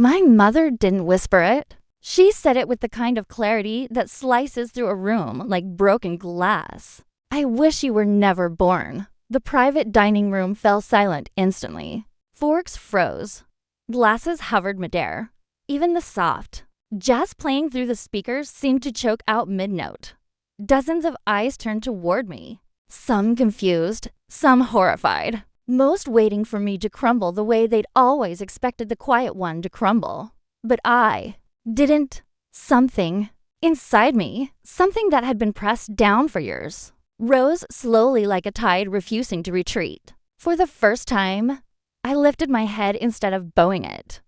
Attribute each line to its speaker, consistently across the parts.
Speaker 1: My mother didn't whisper it. She said it with the kind of clarity that slices through a room like broken glass. I wish you were never born. The private dining room fell silent instantly. Forks froze. Glasses hovered midair. Even the soft jazz playing through the speakers seemed to choke out mid-note. Dozens of eyes turned toward me, some confused, some horrified, most waiting for me to crumble the way they'd always expected the quiet one to crumble. But I didn't. Something inside me, something that had been pressed down for years, rose slowly like a tide refusing to retreat. For the first time, I lifted my head instead of bowing it.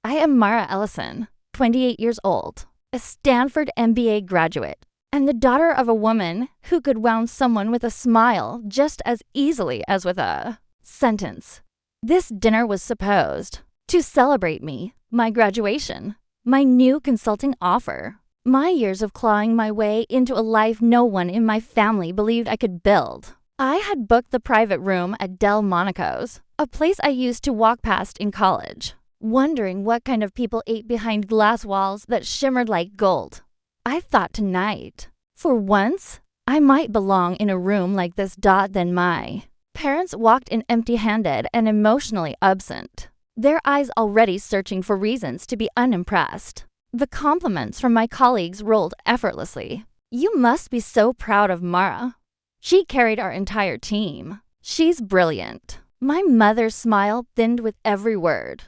Speaker 1: I am Mara Ellison, 28 years old, a Stanford MBA graduate, and the daughter of a woman who could wound someone with a smile just as easily as with a sentence. This dinner was supposed to celebrate me, my graduation, my new consulting offer, my years of clawing my way into a life no one in my family believed I could build. I had booked the private room at Delmonico's, a place I used to walk past in college, wondering what kind of people ate behind glass walls that shimmered like gold. I thought tonight, for once, I might belong in a room like this. Then my parents walked in empty-handed and emotionally absent, their eyes already searching for reasons to be unimpressed. The compliments from my colleagues rolled effortlessly. You must be so proud of Mara. She carried our entire team. She's brilliant. My mother's smile thinned with every word.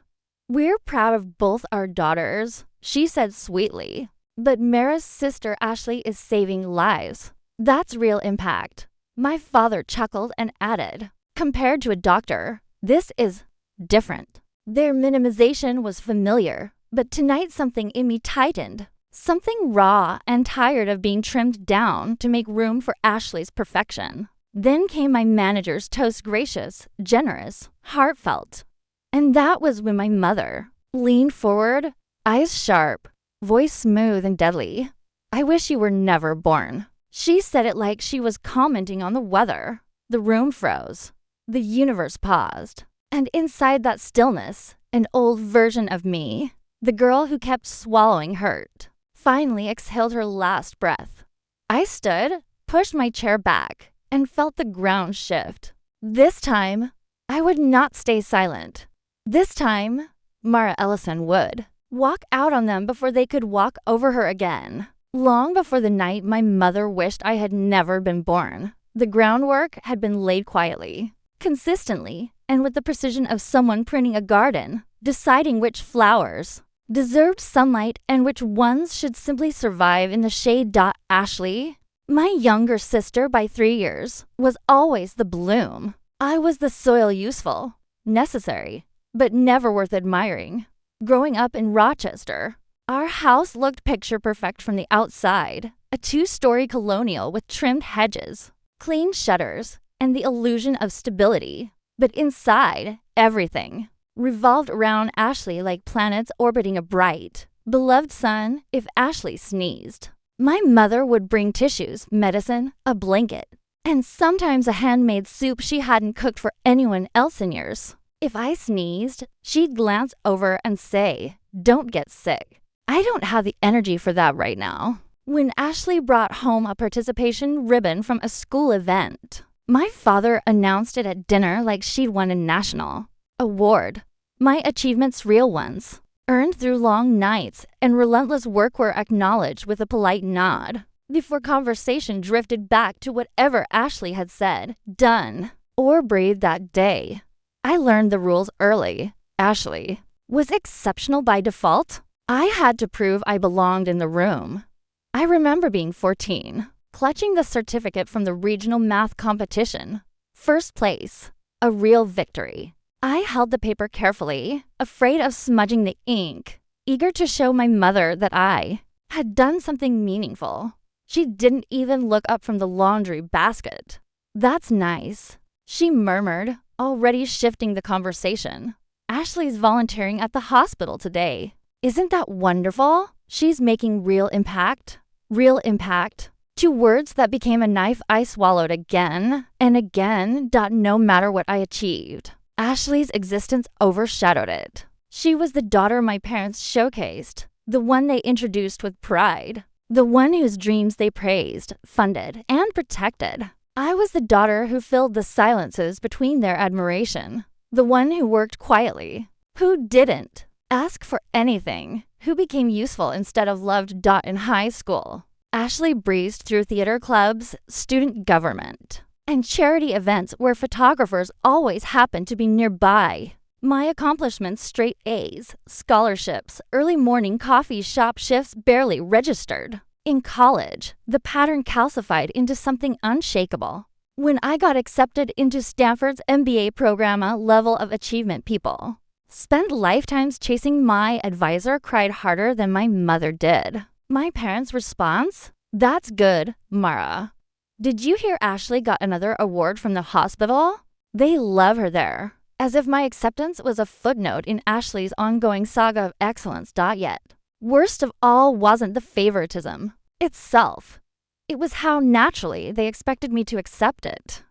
Speaker 1: We're proud of both our daughters, she said sweetly. But Mara's sister Ashley is saving lives. That's real impact. My father chuckled and added, compared to a doctor, this is different. Their minimization was familiar, but tonight something in me tightened. Something raw and tired of being trimmed down to make room for Ashley's perfection. Then came my manager's toast, gracious, generous, heartfelt. And that was when my mother leaned forward, eyes sharp, voice smooth and deadly. I wish you were never born. She said it like she was commenting on the weather. The room froze. The universe paused. And inside that stillness, an old version of me, the girl who kept swallowing hurt, finally exhaled her last breath. I stood, pushed my chair back, and felt the ground shift. This time, I would not stay silent. This time, Mara Ellison would walk out on them before they could walk over her again. Long before the night my mother wished I had never been born, the groundwork had been laid quietly, consistently, and with the precision of someone pruning a garden, deciding which flowers deserved sunlight and which ones should simply survive in the shade. Ashley, my younger sister by 3 years, was always the bloom. I was the soil, useful, necessary, but never worth admiring. Growing up in Rochester, our house looked picture perfect from the outside, a 2-story colonial with trimmed hedges, clean shutters, and the illusion of stability. But inside, everything revolved around Ashley like planets orbiting a bright, beloved sun. If Ashley sneezed, my mother would bring tissues, medicine, a blanket, and sometimes a handmade soup she hadn't cooked for anyone else in years. If I sneezed, she'd glance over and say, "Don't get sick." I don't have the energy for that right now. When Ashley brought home a participation ribbon from a school event, my father announced it at dinner like she'd won a national award. My achievements, real ones, earned through long nights and relentless work, were acknowledged with a polite nod before conversation drifted back to whatever Ashley had said, done, or breathed that day. I learned the rules early. Ashley was exceptional by default. I had to prove I belonged in the room. I remember being 14, clutching the certificate from the regional math competition. First place, a real victory. I held the paper carefully, afraid of smudging the ink, eager to show my mother that I had done something meaningful. She didn't even look up from the laundry basket. "That's nice," she murmured, already shifting the conversation. "Ashley's volunteering at the hospital today. Isn't that wonderful? She's making real impact." Real impact. 2 words that became a knife I swallowed again and again. No matter what I achieved, Ashley's existence overshadowed it. She was the daughter my parents showcased, the one they introduced with pride, the one whose dreams they praised, funded, and protected. I was the daughter who filled the silences between their admiration, the one who worked quietly, who didn't ask for anything, who became useful instead of loved. In high school, Ashley breezed through theater clubs, student government, and charity events where photographers always happened to be nearby. My accomplishments, straight A's, scholarships, early morning coffee shop shifts barely registered. In college, the pattern calcified into something unshakable. When I got accepted into Stanford's MBA program, a level of achievement people spent lifetimes chasing. My advisor cried harder than my mother did. My parents' response? That's good, Mara. Did you hear Ashley got another award from the hospital? They love her there. As if my acceptance was a footnote in Ashley's ongoing saga of excellence. Yet, worst of all wasn't the favoritism itself. It was how naturally they expected me to accept it.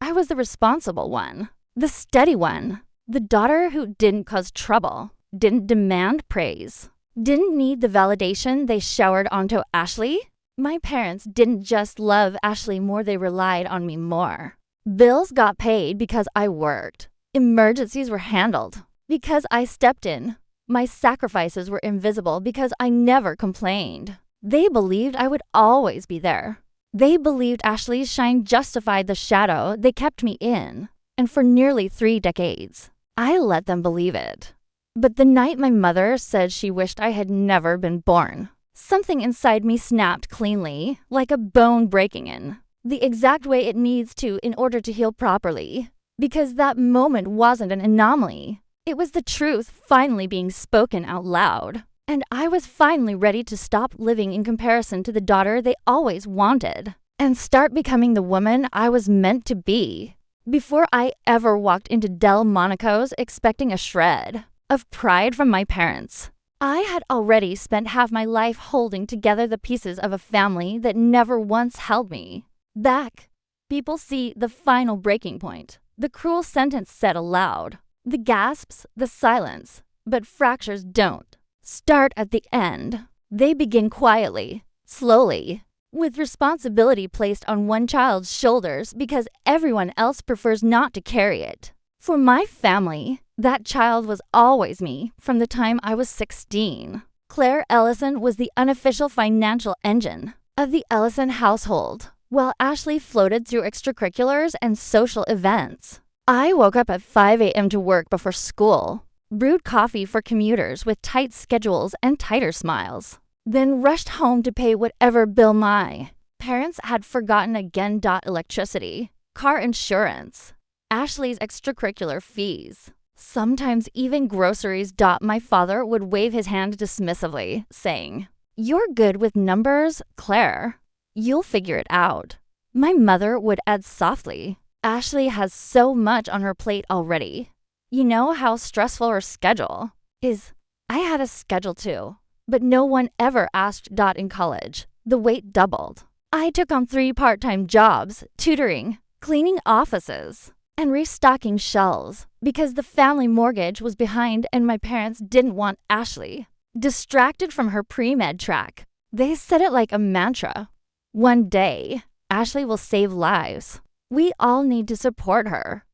Speaker 1: I was the responsible one, the steady one, the daughter who didn't cause trouble, didn't demand praise, didn't need the validation they showered onto Ashley. My parents didn't just love Ashley more, they relied on me more. Bills got paid because I worked. Emergencies were handled because I stepped in. My sacrifices were invisible because I never complained. They believed I would always be there. They believed Ashley's shine justified the shadow they kept me in. And for nearly 3 decades, I let them believe it. But the night my mother said she wished I had never been born, something inside me snapped cleanly, like a bone breaking in, the exact way it needs to in order to heal properly. Because that moment wasn't an anomaly. It was the truth finally being spoken out loud. And I was finally ready to stop living in comparison to the daughter they always wanted and start becoming the woman I was meant to be. Before I ever walked into Delmonico's expecting a shred of pride from my parents, I had already spent half my life holding together the pieces of a family that never once held me back. People see the final breaking point. The cruel sentence said aloud, the gasps, the silence, but fractures don't start at the end. They begin quietly, slowly, with responsibility placed on one child's shoulders because everyone else prefers not to carry it. For my family, that child was always me from the time I was 16. Claire Ellison was the unofficial financial engine of the Ellison household, while Ashley floated through extracurriculars and social events. I woke up at 5 a.m. to work before school, brewed coffee for commuters with tight schedules and tighter smiles, then rushed home to pay whatever bill my parents had forgotten again. Electricity, car insurance, Ashley's extracurricular fees, sometimes even groceries. My father would wave his hand dismissively, saying, "You're good with numbers, Claire. You'll figure it out." My mother would add softly, "Ashley has so much on her plate already. You know how stressful her schedule is." I had a schedule too, but no one ever asked. In college, the weight doubled. I took on 3 part-time jobs, tutoring, cleaning offices, and restocking shelves because the family mortgage was behind and my parents didn't want Ashley distracted from her pre-med track. They said it like a mantra. One day, Ashley will save lives. We all need to support her,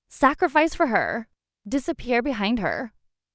Speaker 1: sacrifice for her, disappear behind her.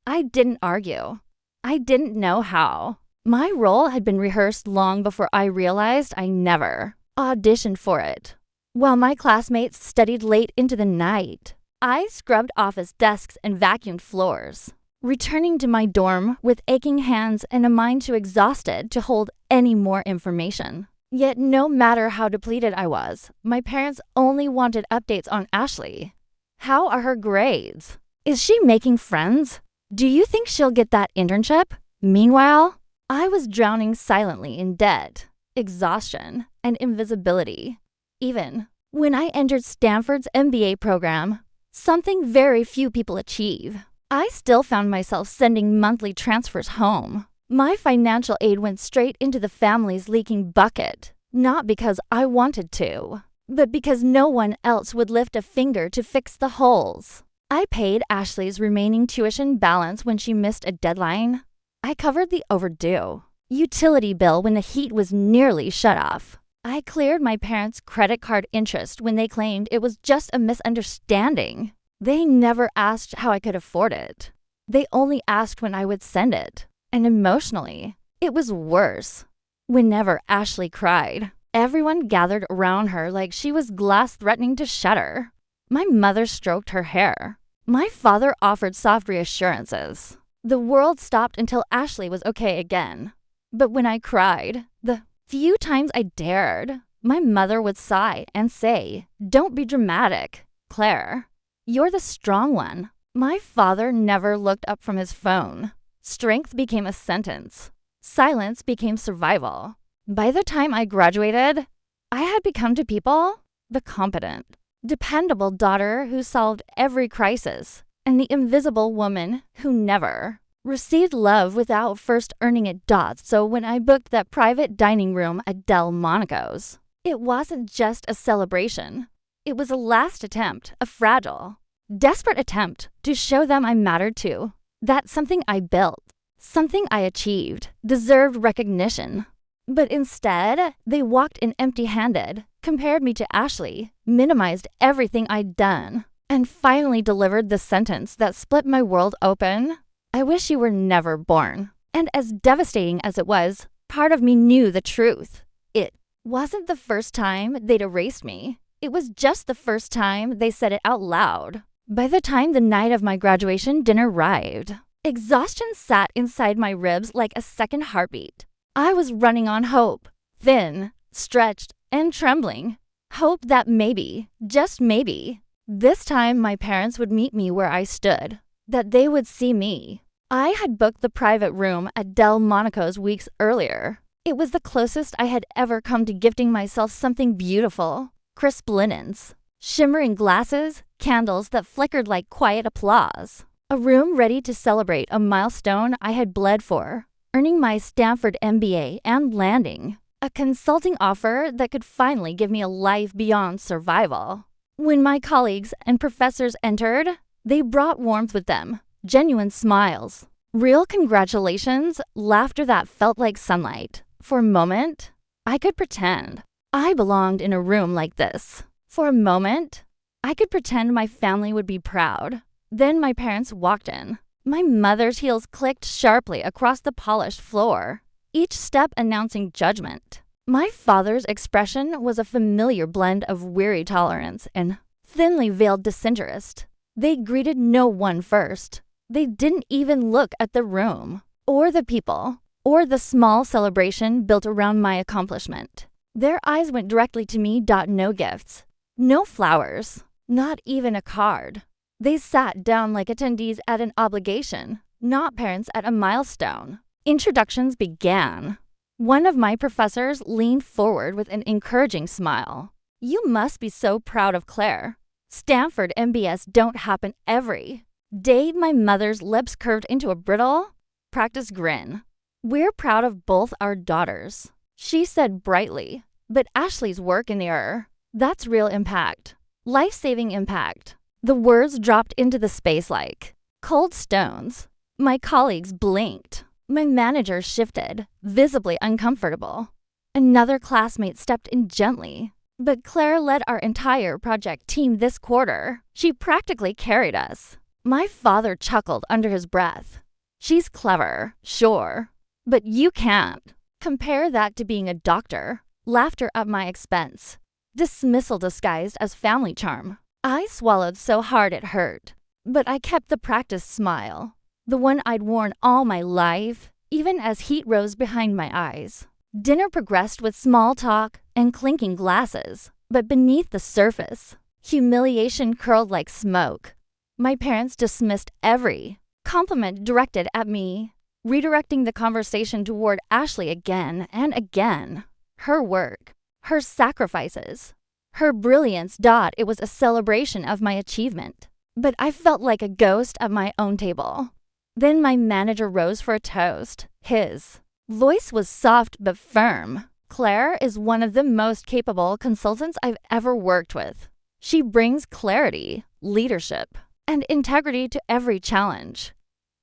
Speaker 1: I didn't argue. I didn't know how. My role had been rehearsed long before I realized I never auditioned for it. While my classmates studied late into the night, I scrubbed office desks and vacuumed floors, returning to my dorm with aching hands and a mind too exhausted to hold any more information. Yet no matter how depleted I was, my parents only wanted updates on Ashley. How are her grades? Is she making friends? Do you think she'll get that internship? Meanwhile, I was drowning silently in debt, exhaustion, and invisibility. Even when I entered Stanford's MBA program, something very few people achieve, I still found myself sending monthly transfers home. My financial aid went straight into the family's leaking bucket, not because I wanted to, but because no one else would lift a finger to fix the holes. I paid Ashley's remaining tuition balance when she missed a deadline. I covered the overdue utility bill when the heat was nearly shut off. I cleared my parents' credit card interest when they claimed it was just a misunderstanding. They never asked how I could afford it. They only asked when I would send it. And emotionally, it was worse. Whenever Ashley cried, everyone gathered around her like she was glass threatening to shatter. My mother stroked her hair. My father offered soft reassurances. The world stopped until Ashley was okay again. But when I cried, the few times I dared, my mother would sigh and say, "Don't be dramatic, Claire. You're the strong one." My father never looked up from his phone. Strength became a sentence. Silence became survival. By the time I graduated, I had become to people the competent, dependable daughter who solved every crisis, and the invisible woman who never received love without first earning it. So when I booked that private dining room at Delmonico's, it wasn't just a celebration. It was a last attempt, a fragile, desperate attempt to show them I mattered too. That something I built, something I achieved, deserved recognition. But instead, they walked in empty-handed, compared me to Ashley, minimized everything I'd done, and finally delivered the sentence that split my world open. "I wish you were never born." And as devastating as it was, part of me knew the truth. It wasn't the first time they'd erased me. It was just the first time they said it out loud. By the time the night of my graduation dinner arrived, exhaustion sat inside my ribs like a second heartbeat. I was running on hope, thin, stretched, and trembling. Hope that maybe, just maybe, this time my parents would meet me where I stood, that they would see me. I had booked the private room at Delmonico's weeks earlier. It was the closest I had ever come to gifting myself something beautiful. Crisp linens, shimmering glasses, candles that flickered like quiet applause. A room ready to celebrate a milestone I had bled for, earning my Stanford MBA and landing a consulting offer that could finally give me a life beyond survival. When my colleagues and professors entered, they brought warmth with them, genuine smiles, real congratulations, laughter that felt like sunlight. For a moment, I could pretend I belonged in a room like this. For a moment, I could pretend my family would be proud. Then my parents walked in. My mother's heels clicked sharply across the polished floor, each step announcing judgment. My father's expression was a familiar blend of weary tolerance and thinly veiled disinterest. They greeted no one first. They didn't even look at the room, or the people, or the small celebration built around my accomplishment. Their eyes went directly to me. No gifts, no flowers, not even a card. They sat down like attendees at an obligation, not parents at a milestone. Introductions began. One of my professors leaned forward with an encouraging smile. "You must be so proud of Claire. Stanford MBS don't happen every day." My mother's lips curved into a brittle, practiced grin. "We're proud of both our daughters," she said brightly. "But Ashley's work in the air, that's real impact. Life-saving impact." The words dropped into the space like cold stones. My colleagues blinked. My manager shifted, visibly uncomfortable. Another classmate stepped in gently. "But Claire led our entire project team this quarter. She practically carried us." My father chuckled under his breath. "She's clever, sure, but you can't. Compare that to being a doctor." Laughter at my expense. Dismissal disguised as family charm. I swallowed so hard it hurt. But I kept the practiced smile, the one I'd worn all my life, even as heat rose behind my eyes. Dinner progressed with small talk and clinking glasses, but beneath the surface, humiliation curled like smoke. My parents dismissed every compliment directed at me, redirecting the conversation toward Ashley again and again. Her work, her sacrifices, her brilliance. It was a celebration of my achievement. But I felt like a ghost at my own table. Then my manager rose for a toast. His voice was soft but firm. "Claire is one of the most capable consultants I've ever worked with. She brings clarity, leadership, and integrity to every challenge.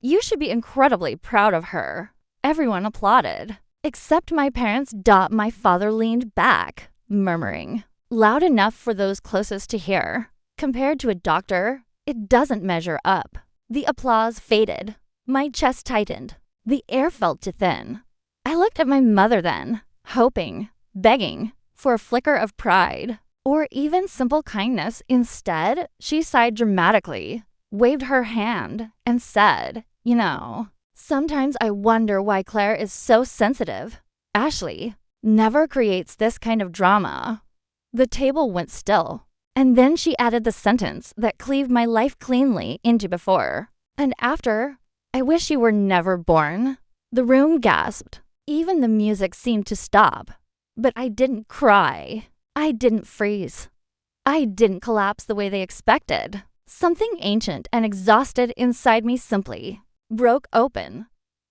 Speaker 1: You should be incredibly proud of her. Everyone applauded, except my parents. My father leaned back, murmuring, loud enough for those closest to hear. Compared to a doctor, it doesn't measure up. The applause faded. My chest tightened. The air felt too thin. I looked at my mother then, hoping, begging, for a flicker of pride, or even simple kindness. Instead, she sighed dramatically, waved her hand, and said, "You know, sometimes I wonder why Claire is so sensitive. Ashley never creates this kind of drama." The table went still, and then she added the sentence that cleaved my life cleanly into before. "And after, I wish you were never born." The room gasped. Even the music seemed to stop. But I didn't cry. I didn't freeze. I didn't collapse the way they expected. Something ancient and exhausted inside me simply broke open.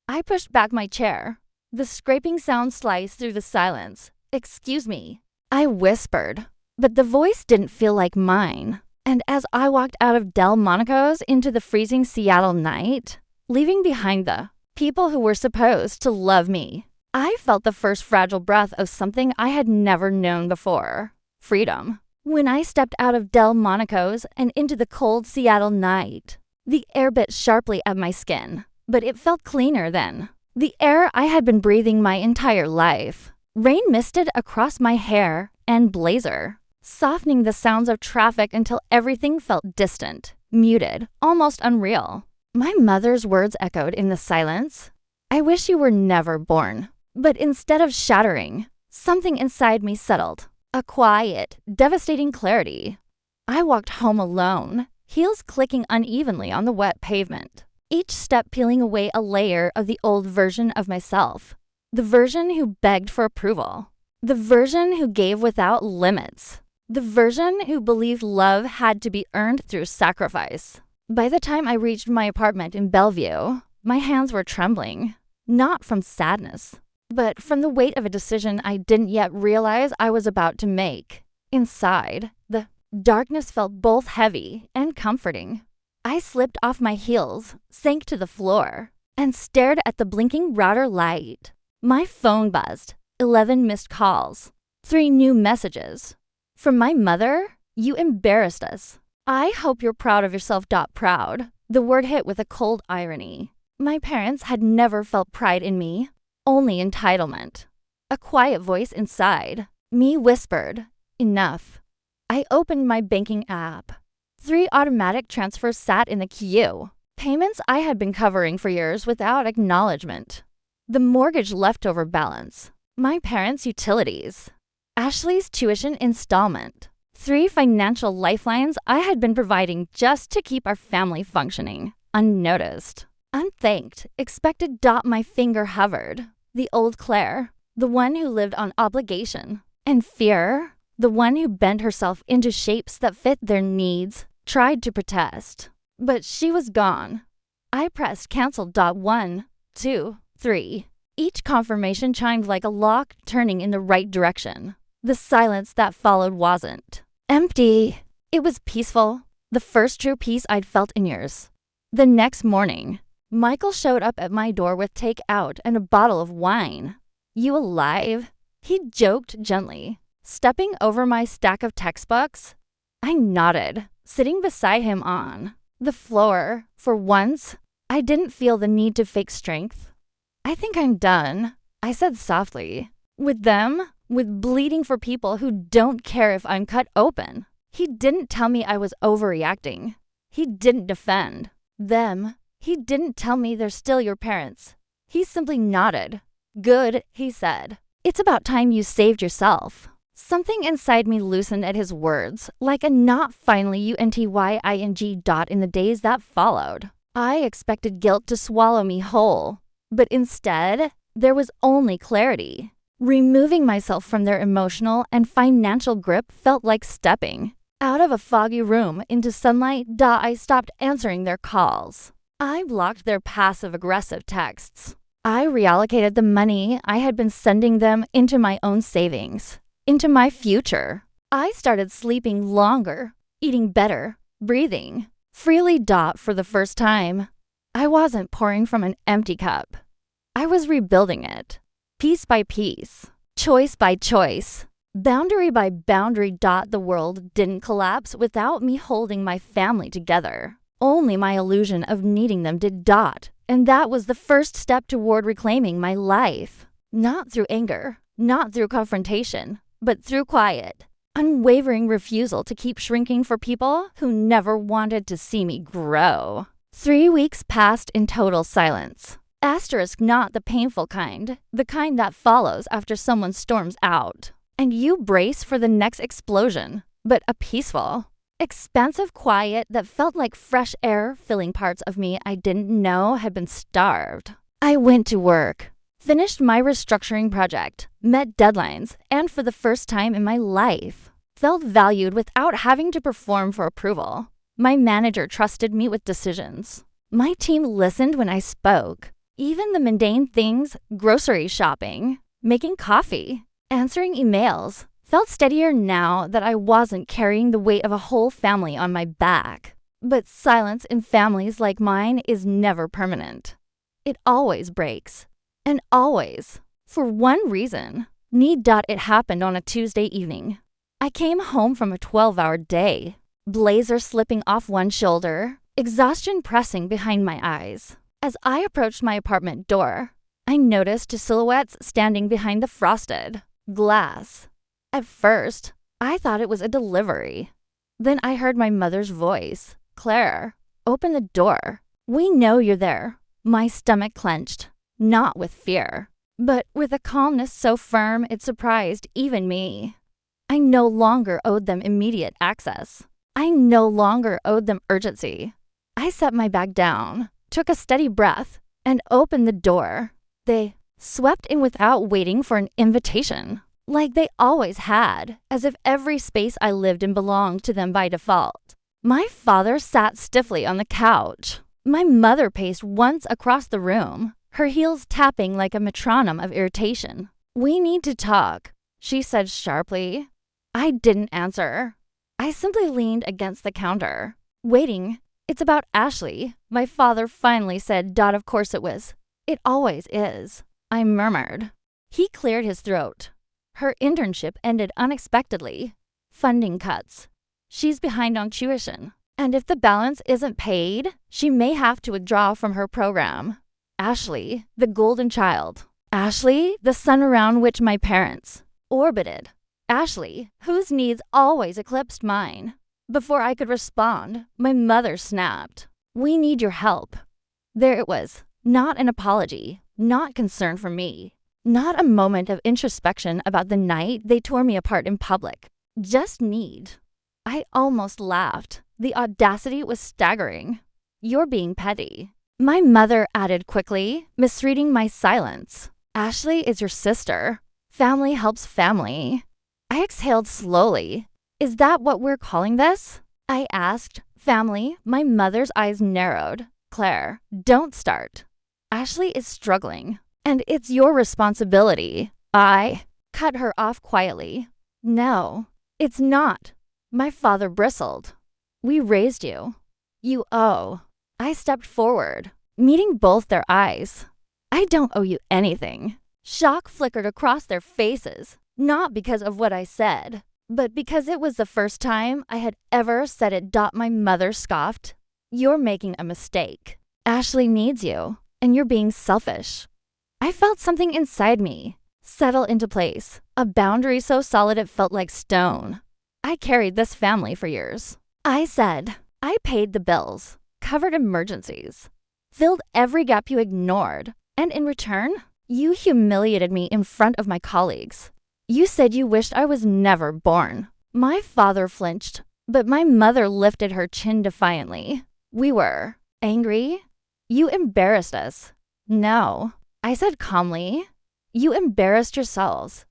Speaker 1: I pushed back my chair. The scraping sound sliced through the silence. "Excuse me," I whispered, but the voice didn't feel like mine. And as I walked out of Delmonico's into the freezing Seattle night, leaving behind the people who were supposed to love me, I felt the first fragile breath of something I had never known before: freedom. When I stepped out of Delmonico's and into the cold Seattle night, the air bit sharply at my skin, but it felt cleaner then. The air I had been breathing my entire life. Rain misted across my hair and blazer, softening the sounds of traffic until everything felt distant, muted, almost unreal. My mother's words echoed in the silence. "I wish you were never born." But instead of shattering, something inside me settled. A quiet, devastating clarity. I walked home alone, heels clicking unevenly on the wet pavement, each step peeling away a layer of the old version of myself. The version who begged for approval. The version who gave without limits. The version who believed love had to be earned through sacrifice. By the time I reached my apartment in Bellevue, my hands were trembling, not from sadness, but from the weight of a decision I didn't yet realize I was about to make. Inside, the darkness felt both heavy and comforting. I slipped off my heels, sank to the floor, and stared at the blinking router light. My phone buzzed. 11 missed calls. 3 new messages. From my mother: "You embarrassed us. I hope you're proud of yourself." Proud. The word hit with a cold irony. My parents had never felt pride in me. Only entitlement. A quiet voice inside me whispered, "Enough." I opened my banking app. 3 automatic transfers sat in the queue. Payments I had been covering for years without acknowledgement. The mortgage leftover balance. My parents' utilities. Ashley's tuition installment. 3 financial lifelines I had been providing just to keep our family functioning, unnoticed. Unthanked, expected. My finger hovered. The old Claire, the one who lived on obligation and fear, the one who bent herself into shapes that fit their needs, tried to protest. But she was gone. I pressed cancel. 1, 2, 3. Each confirmation chimed like a lock turning in the right direction. The silence that followed wasn't empty. It was peaceful. The first true peace I'd felt in years. The next morning, Michael showed up at my door with takeout and a bottle of wine. "You alive?" he joked gently, stepping over my stack of textbooks. I nodded, sitting beside him on the floor. For once, I didn't feel the need to fake strength. "I think I'm done," I said softly. "With them, with bleeding for people who don't care if I'm cut open." He didn't tell me I was overreacting. He didn't defend them. He didn't tell me they're still your parents. He simply nodded. "Good," he said. "It's about time you saved yourself." Something inside me loosened at his words, like a knot finally untying in the days that followed. I expected guilt to swallow me whole, but instead, there was only clarity. Removing myself from their emotional and financial grip felt like stepping out of a foggy room into sunlight. I stopped answering their calls. I blocked their passive-aggressive texts. I reallocated the money I had been sending them into my own savings, into my future. I started sleeping longer, eating better, breathing Freely dot for the first time. I wasn't pouring from an empty cup. I was rebuilding it, piece by piece, choice by choice. Boundary by boundary dot the world didn't collapse without me holding my family together. Only my illusion of needing them did dot, and that was the first step toward reclaiming my life. Not through anger, not through confrontation, but through quiet, unwavering refusal to keep shrinking for people who never wanted to see me grow. 3 weeks passed in total silence. Asterisk not the painful kind, the kind that follows after someone storms out. And you brace for the next explosion, but a peaceful, expansive quiet that felt like fresh air filling parts of me I didn't know had been starved. I went to work, finished my restructuring project, met deadlines, and for the first time in my life, felt valued without having to perform for approval. My manager trusted me with decisions. My team listened when I spoke. Even the mundane things, grocery shopping, making coffee, answering emails, felt steadier now that I wasn't carrying the weight of a whole family on my back. But silence in families like mine is never permanent. It always breaks. And always. For one reason. It happened on a Tuesday evening. I came home from a 12-hour day. Blazer slipping off one shoulder, exhaustion pressing behind my eyes. As I approached my apartment door, I noticed two silhouettes standing behind the frosted glass. At first, I thought it was a delivery. Then I heard my mother's voice. "Claire, open the door. We know you're there." My stomach clenched, not with fear, but with a calmness so firm it surprised even me. I no longer owed them immediate access. I no longer owed them urgency. I set my bag down, took a steady breath, and opened the door. They swept in without waiting for an invitation, like they always had, as if every space I lived in belonged to them by default. My father sat stiffly on the couch. My mother paced once across the room, her heels tapping like a metronome of irritation. "We need to talk," she said sharply. I didn't answer. I simply leaned against the counter, waiting. "It's about Ashley," my father finally said. Of course it was. "It always is," I murmured. He cleared his throat. "Her internship ended unexpectedly. Funding cuts. She's behind on tuition. And if the balance isn't paid, she may have to withdraw from her program. Ashley, the golden child. Ashley, the sun around which my parents orbited. Ashley, whose needs always eclipsed mine." Before I could respond, my mother snapped. "We need your help." There it was. Not an apology, not concern for me, not a moment of introspection about the night they tore me apart in public. Just need. I almost laughed. The audacity was staggering. "You're being petty," my mother added quickly, misreading my silence. "Ashley is your sister. Family helps family." I exhaled slowly. "Is that what we're calling this?" I asked. "Family?" My mother's eyes narrowed. "Claire, don't start. Ashley is struggling, and it's your responsibility." I cut her off quietly. "No, it's not." My father bristled. "We raised you. You owe." I stepped forward, meeting both their eyes. "I don't owe you anything." Shock flickered across their faces, not because of what I said, but because it was the first time I had ever said it. My mother scoffed. "You're making a mistake. Ashley needs you, and you're being selfish." I felt something inside me settle into place, a boundary so solid it felt like stone. "I carried this family for years," I said. "I paid the bills, covered emergencies, filled every gap you ignored, and in return, you humiliated me in front of my colleagues. You said you wished I was never born." My father flinched, but my mother lifted her chin defiantly. "We were angry. You embarrassed us." "No," I said calmly. "You embarrassed yourselves."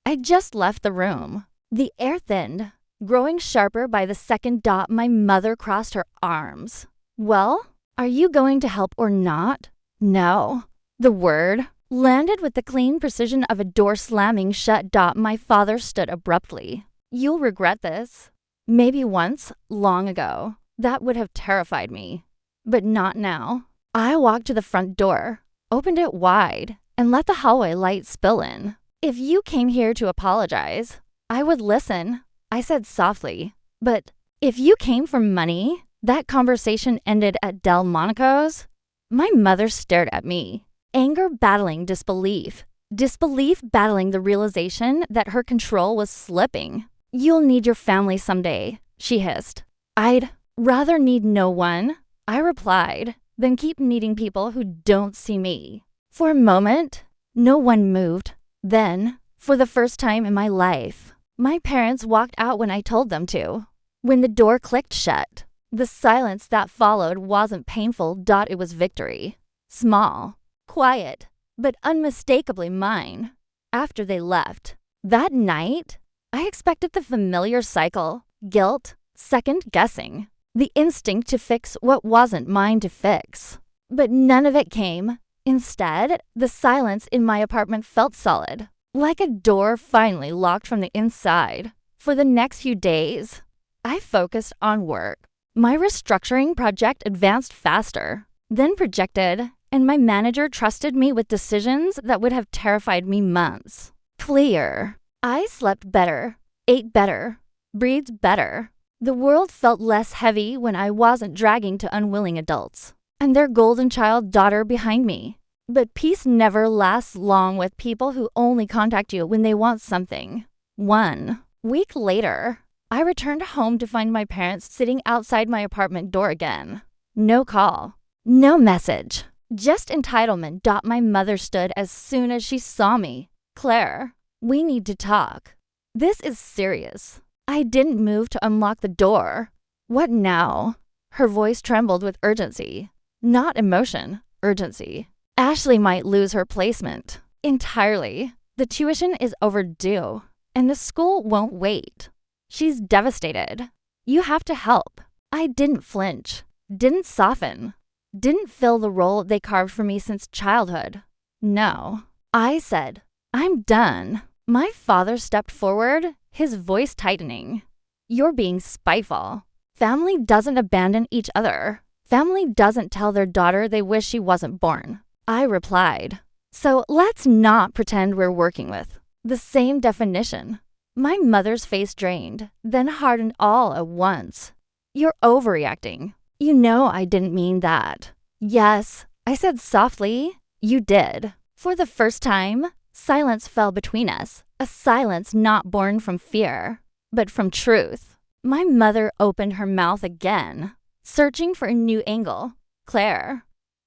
Speaker 1: I just left the room. The air thinned, growing sharper by the second. My mother crossed her arms. "Well, are you going to help or not?" "No." The word landed with the clean precision of a door slamming shut. My father stood abruptly. "You'll regret this." Maybe once, long ago, that would have terrified me. But not now. I walked to the front door, opened it wide, and let the hallway light spill in. If you came here to apologize, I would listen, I said softly. But if you came for money, that conversation ended at Delmonico's. My mother stared at me, anger battling disbelief. Disbelief battling the realization that her control was slipping. You'll need your family someday, she hissed. I'd rather need no one, I replied, than keep needing people who don't see me. For a moment, no one moved. Then, for the first time in my life, my parents walked out when I told them to. When the door clicked shut, the silence that followed wasn't painful. It was victory. Small, quiet, but unmistakably mine. After they left, that night, I expected the familiar cycle: guilt, second guessing, the instinct to fix what wasn't mine to fix. But none of it came. Instead, the silence in my apartment felt solid, like a door finally locked from the inside. For the next few days, I focused on work. My restructuring project advanced faster than projected, and my manager trusted me with decisions that would have terrified me months. Clear. I slept better, ate better, breathed better. The world felt less heavy when I wasn't dragging to unwilling adults and their golden child daughter behind me. But peace never lasts long with people who only contact you when they want something. 1 week later, I returned home to find my parents sitting outside my apartment door again. No call, no message, just entitlement. My mother stood as soon as she saw me. Claire, we need to talk. This is serious. I didn't move to unlock the door. What now? Her voice trembled with urgency. Not emotion, urgency. Ashley might lose her placement entirely. The tuition is overdue, and the school won't wait. She's devastated. You have to help. I didn't flinch, didn't soften, didn't fill the role they carved for me since childhood. No. I said, I'm done. My father stepped forward, his voice tightening. You're being spiteful. Family doesn't abandon each other. Family doesn't tell their daughter they wish she wasn't born. I replied, so let's not pretend we're working with the same definition. My mother's face drained, then hardened all at once. You're overreacting. You know I didn't mean that. Yes, I said softly. You did. For the first time, silence fell between us, a silence not born from fear, but from truth. My mother opened her mouth again, searching for a new angle. Claire,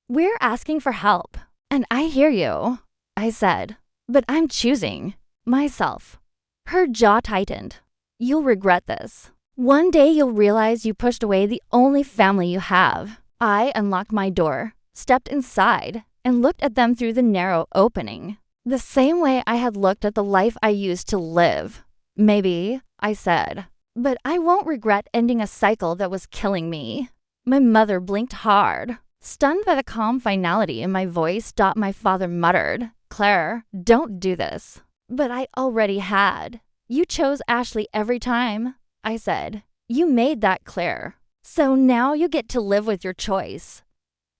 Speaker 1: we're asking for help, and I hear you, I said, but I'm choosing myself. Her jaw tightened. You'll regret this. One day you'll realize you pushed away the only family you have. I unlocked my door, stepped inside, and looked at them through the narrow opening, the same way I had looked at the life I used to live. Maybe, I said, but I won't regret ending a cycle that was killing me. My mother blinked hard, stunned by the calm finality in my voice. My father muttered, Claire, don't do this. But I already had. You chose Ashley every time, I said. You made that clear. So now you get to live with your choice.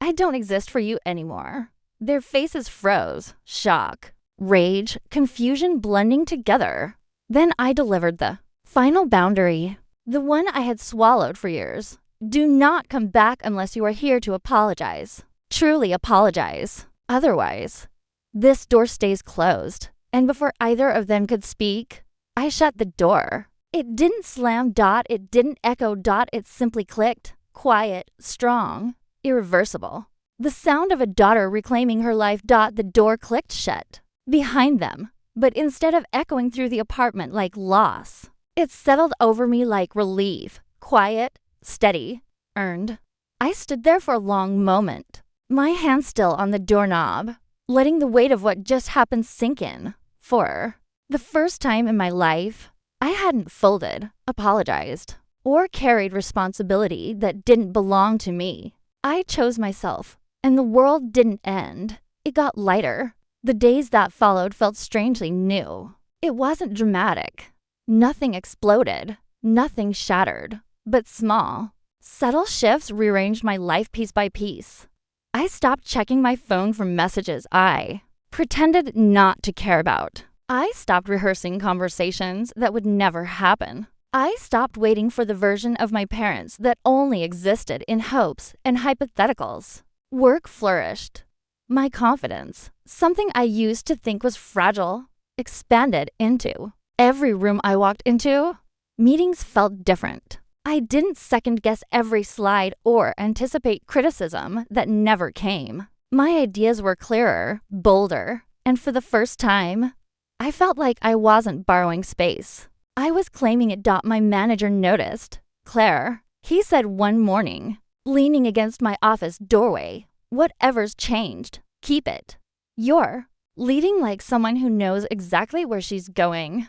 Speaker 1: I don't exist for you anymore. Their faces froze, shock, rage, confusion blending together. Then I delivered the final boundary, the one I had swallowed for years. Do not come back unless you are here to apologize. Truly apologize. Otherwise, this door stays closed. And before either of them could speak, I shut the door. It didn't slam. It didn't echo. It simply clicked. Quiet, strong, irreversible. The sound of a daughter reclaiming her life. The door clicked shut behind them. But instead of echoing through the apartment like loss, it settled over me like relief. Quiet, steady, earned. I stood there for a long moment, my hand still on the doorknob, letting the weight of what just happened sink in. For the first time in my life, I hadn't folded, apologized, or carried responsibility that didn't belong to me. I chose myself, and the world didn't end. It got lighter. The days that followed felt strangely new. It wasn't dramatic. Nothing exploded, nothing shattered, but small, Subtle shifts rearranged my life piece by piece. I stopped checking my phone for messages I pretended not to care about. I stopped rehearsing conversations that would never happen. I stopped waiting for the version of my parents that only existed in hopes and hypotheticals. Work flourished. My confidence, something I used to think was fragile, expanded into. Every room I walked into, meetings felt different. I didn't second-guess every slide or anticipate criticism that never came. My ideas were clearer, bolder, and for the first time, I felt like I wasn't borrowing space. I was claiming it. My manager noticed. Claire, he said one morning, leaning against my office doorway, whatever's changed, keep it. You're leading like someone who knows exactly where she's going.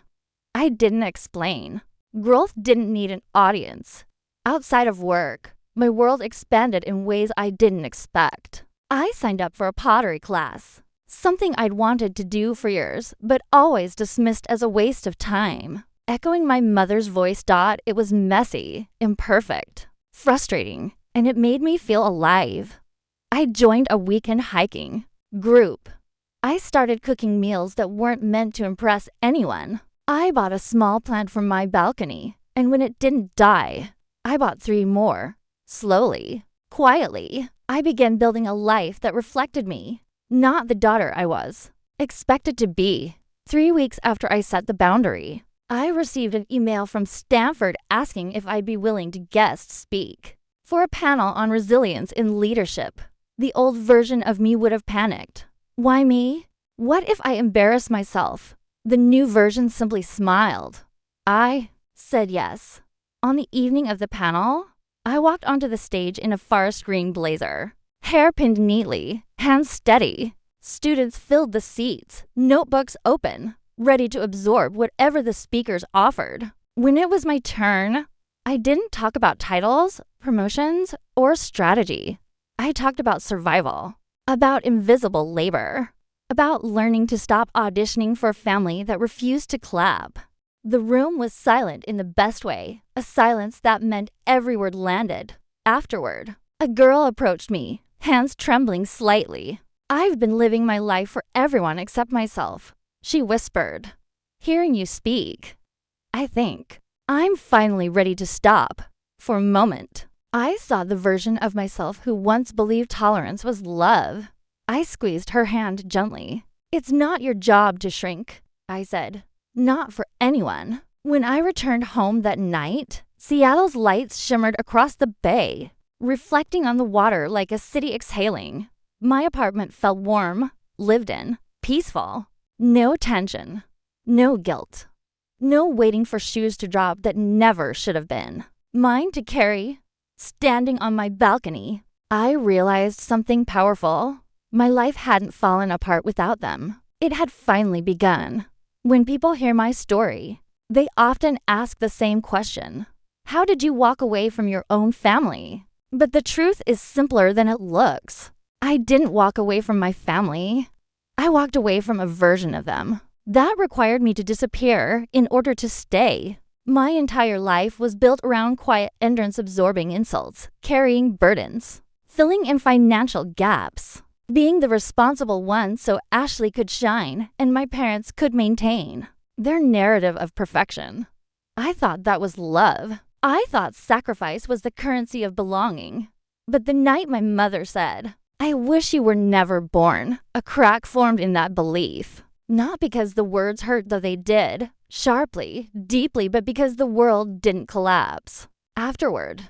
Speaker 1: I didn't explain. Growth didn't need an audience. Outside of work, my world expanded in ways I didn't expect. I signed up for a pottery class, something I'd wanted to do for years, but always dismissed as a waste of time. Echoing my mother's voice, it was messy, imperfect, frustrating, and it made me feel alive. I joined a weekend hiking group. I started cooking meals that weren't meant to impress anyone. I bought a small plant from my balcony, and when it didn't die, I bought 3 more. Slowly, quietly, I began building a life that reflected me, not the daughter I was expected to be. 3 weeks after I set the boundary, I received an email from Stanford asking if I'd be willing to guest speak for a panel on resilience in leadership. The old version of me would have panicked. Why me? What if I embarrass myself? The new version simply smiled. I said yes. On the evening of the panel, I walked onto the stage in a forest green blazer, hair pinned neatly, hands steady. Students filled the seats, notebooks open, ready to absorb whatever the speakers offered. When it was my turn, I didn't talk about titles, promotions, or strategy. I talked about survival, about invisible labor, about learning to stop auditioning for a family that refused to clap. The room was silent in the best way, a silence that meant every word landed. Afterward, a girl approached me, hands trembling slightly. I've been living my life for everyone except myself. She whispered, hearing you speak, I think I'm finally ready to stop. For a moment, I saw the version of myself who once believed tolerance was love. I squeezed her hand gently. It's not your job to shrink, I said. Not for anyone. When I returned home that night, Seattle's lights shimmered across the bay, reflecting on the water like a city exhaling. My apartment felt warm, lived in, peaceful. No tension, no guilt, no waiting for shoes to drop that never should have been mine to carry. Standing on my balcony, I realized something powerful. My life hadn't fallen apart without them. It had finally begun. When people hear my story, they often ask the same question. How did you walk away from your own family? But the truth is simpler than it looks. I didn't walk away from my family. I walked away from a version of them. That required me to disappear in order to stay. My entire life was built around quiet endurance, absorbing insults, carrying burdens, filling in financial gaps, being the responsible one so Ashley could shine and my parents could maintain their narrative of perfection. I thought that was love. I thought sacrifice was the currency of belonging. But the night my mother said, I wish you were never born, a crack formed in that belief. Not because the words hurt, though they did, sharply, deeply, but because the world didn't collapse. Afterward,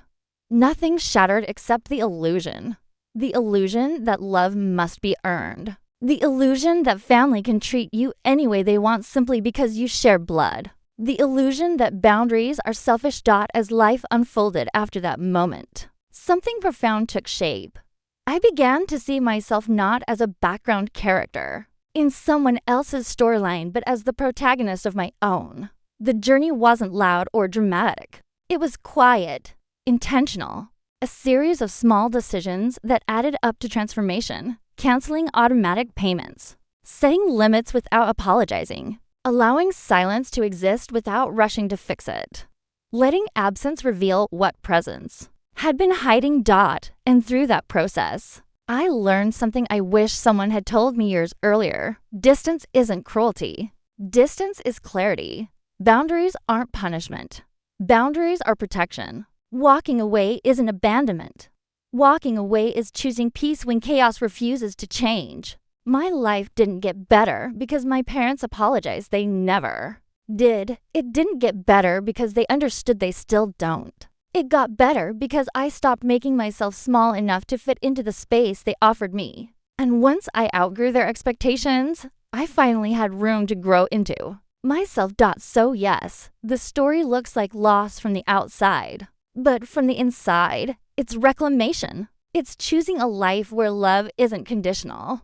Speaker 1: nothing shattered except the illusion. The illusion that love must be earned. The illusion that family can treat you any way they want simply because you share blood. The illusion that boundaries are selfish. As life unfolded after that moment, something profound took shape. I began to see myself not as a background character in someone else's storyline, but as the protagonist of my own. The journey wasn't loud or dramatic. It was quiet, intentional, a series of small decisions that added up to transformation, canceling automatic payments, setting limits without apologizing, allowing silence to exist without rushing to fix it, letting absence reveal what presence had been hiding Dot, and through that process, I learned something I wish someone had told me years earlier. Distance isn't cruelty. Distance is clarity. Boundaries aren't punishment. Boundaries are protection. Walking away isn't abandonment. Walking away is choosing peace when chaos refuses to change. My life didn't get better because my parents apologized. They never did. It didn't get better because they understood they still don't. It got better because I stopped making myself small enough to fit into the space they offered me. And once I outgrew their expectations, I finally had room to grow into myself. So yes, the story looks like loss from the outside, but from the inside, it's reclamation. It's choosing a life where love isn't conditional,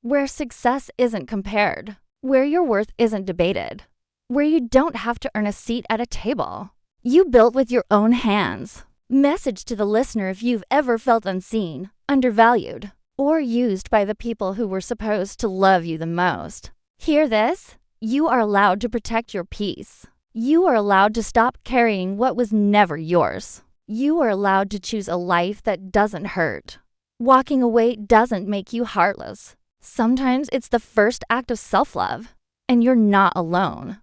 Speaker 1: where success isn't compared, where your worth isn't debated, where you don't have to earn a seat at a table you built with your own hands. Message to the listener: if you've ever felt unseen, undervalued, or used by the people who were supposed to love you the most, hear this. You are allowed to protect your peace. You are allowed to stop carrying what was never yours. You are allowed to choose a life that doesn't hurt. Walking away doesn't make you heartless. Sometimes it's the first act of self-love, and you're not alone.